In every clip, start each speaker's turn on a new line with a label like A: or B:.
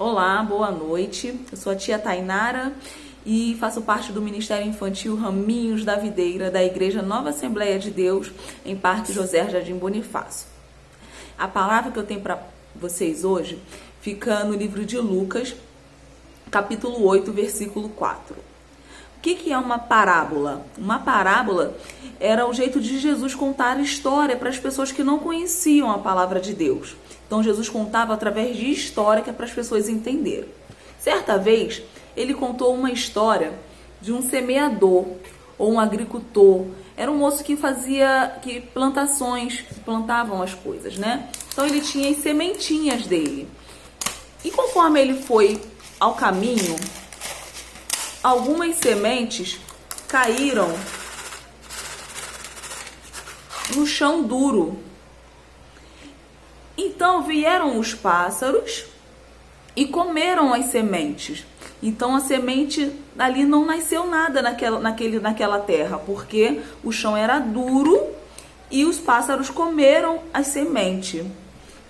A: Olá, boa noite. Eu sou a tia Tainara e faço parte do Ministério Infantil Raminhos da Videira da Igreja Nova Assembleia de Deus em Parque José Jardim Bonifácio. A palavra que eu tenho para vocês hoje fica no livro de Lucas, capítulo 8, versículo 4. O que é uma parábola? Uma parábola era o jeito de Jesus contar história para as pessoas que não conheciam a palavra de Deus. Então Jesus contava através de história que é para as pessoas entenderem. Certa vez, ele contou uma história de um semeador ou um agricultor. Era um moço que fazia plantações, que plantavam as coisas, né? Então ele tinha as sementinhas dele. E conforme ele foi ao caminho, algumas sementes caíram no chão duro. Então vieram os pássaros e comeram as sementes. Então a semente ali não nasceu nada naquela terra, porque o chão era duro e os pássaros comeram as sementes.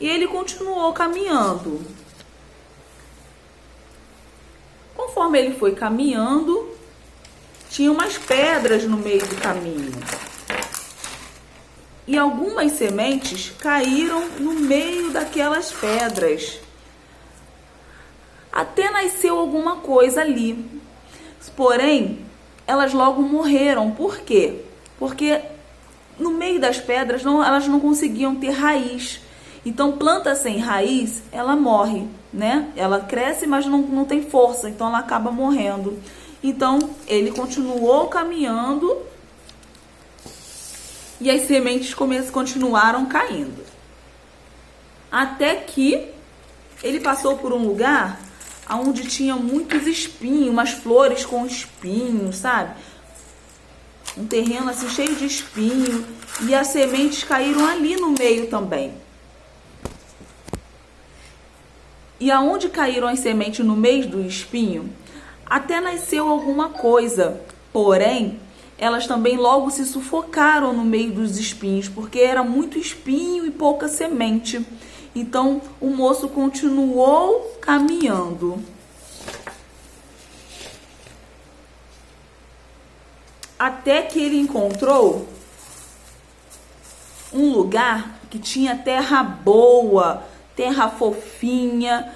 A: E ele continuou caminhando. Conforme ele foi caminhando, tinha umas pedras no meio do caminho. E algumas sementes caíram no meio daquelas pedras. Até nasceu alguma coisa ali. Porém, elas logo morreram. Por quê? Porque no meio das pedras elas não conseguiam ter raiz. Então, planta sem raiz, ela morre, né? Ela cresce, mas não tem força, então ela acaba morrendo. Então, ele continuou caminhando e as sementes continuaram caindo. Até que ele passou por um lugar onde tinha muitos espinhos, umas flores com espinhos, sabe? Um terreno assim cheio de espinho, e as sementes caíram ali no meio também. E aonde caíram as sementes no meio do espinho, até nasceu alguma coisa. Porém, elas também logo se sufocaram no meio dos espinhos, porque era muito espinho e pouca semente. Então, o moço continuou caminhando. Até que ele encontrou um lugar que tinha terra boa, terra fofinha,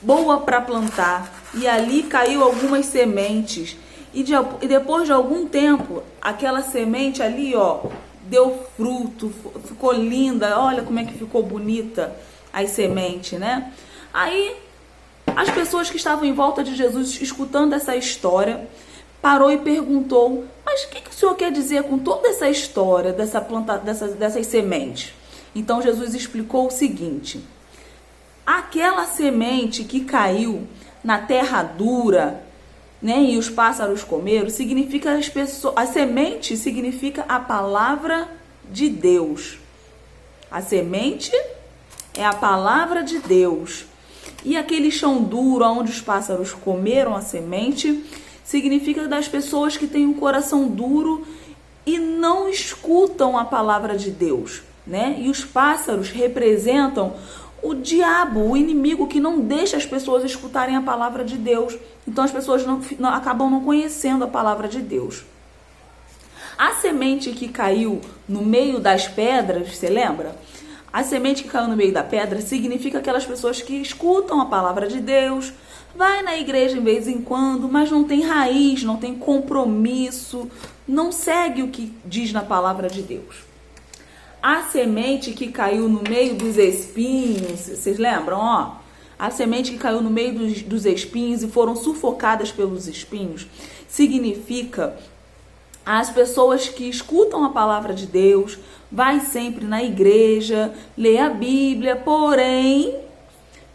A: boa para plantar. E ali caiu algumas sementes. E depois de algum tempo, aquela semente ali, ó, deu fruto, ficou linda. Olha como é que ficou bonita as sementes, né? Aí, as pessoas que estavam em volta de Jesus, escutando essa história, parou e perguntou: mas o que o senhor quer dizer com toda essa história dessas sementes? Então, Jesus explicou o seguinte: aquela semente que caiu na terra dura, né, e os pássaros comeram, significa a semente significa a palavra de Deus. A semente é a palavra de Deus. E aquele chão duro onde os pássaros comeram a semente significa das pessoas que têm um coração duro e não escutam a palavra de Deus, né? E os pássaros representam o diabo, o inimigo que não deixa as pessoas escutarem a palavra de Deus. Então as pessoas acabam não conhecendo a palavra de Deus. A semente que caiu no meio das pedras, você lembra? A semente que caiu no meio da pedra significa aquelas pessoas que escutam a palavra de Deus, vai na igreja de vez em quando, mas não tem raiz, não tem compromisso, não segue o que diz na palavra de Deus. A semente que caiu no meio dos espinhos, vocês lembram, ó? A semente que caiu no meio dos espinhos e foram sufocadas pelos espinhos, significa as pessoas que escutam a palavra de Deus, vai sempre na igreja, lê a Bíblia, porém,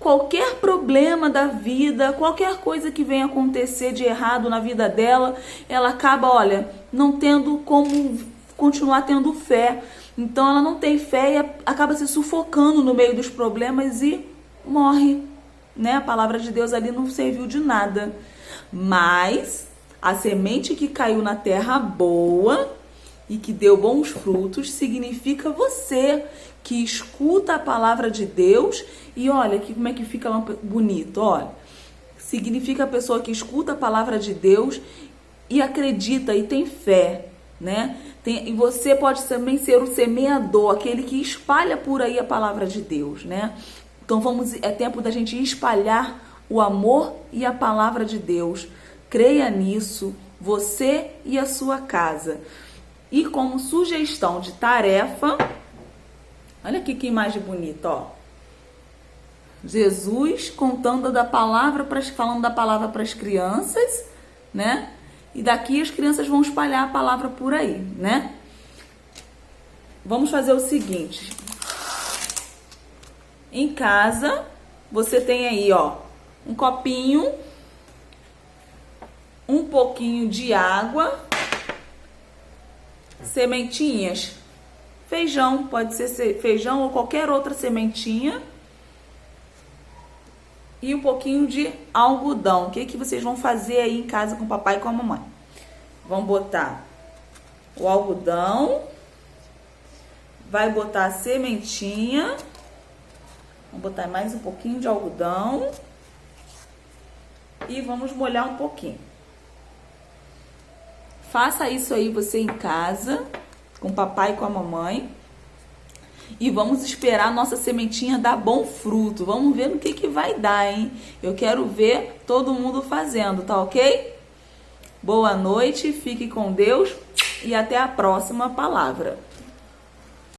A: qualquer problema da vida, qualquer coisa que venha acontecer de errado na vida dela, ela acaba, olha, não tendo como continuar tendo fé. Então ela não tem fé e acaba se sufocando no meio dos problemas e morre, né? A palavra de Deus ali não serviu de nada. Mas a semente que caiu na terra boa e que deu bons frutos significa você que escuta a palavra de Deus e olha aqui como é que fica bonito, olha. Significa a pessoa que escuta a palavra de Deus e acredita e tem fé, né? E você pode também ser o semeador, aquele que espalha por aí a palavra de Deus, né? Então é tempo da gente espalhar o amor e a palavra de Deus. Creia nisso, você e a sua casa. E como sugestão de tarefa, olha aqui que imagem bonita, ó. Jesus contando falando da palavra para as crianças, né? E daqui as crianças vão espalhar a palavra por aí, né? Vamos fazer o seguinte. Em casa, você tem aí, ó, um copinho, um pouquinho de água, sementinhas, feijão, pode ser feijão ou qualquer outra sementinha, e um pouquinho de algodão. O que vocês vão fazer aí em casa com o papai e com a mamãe? Vão botar o algodão, vai botar a sementinha, vamos botar mais um pouquinho de algodão e vamos molhar um pouquinho. Faça isso aí você em casa, com o papai e com a mamãe. E vamos esperar a nossa sementinha dar bom fruto. Vamos ver no que vai dar, hein? Eu quero ver todo mundo fazendo, tá ok? Boa noite, fique com Deus e até a próxima palavra.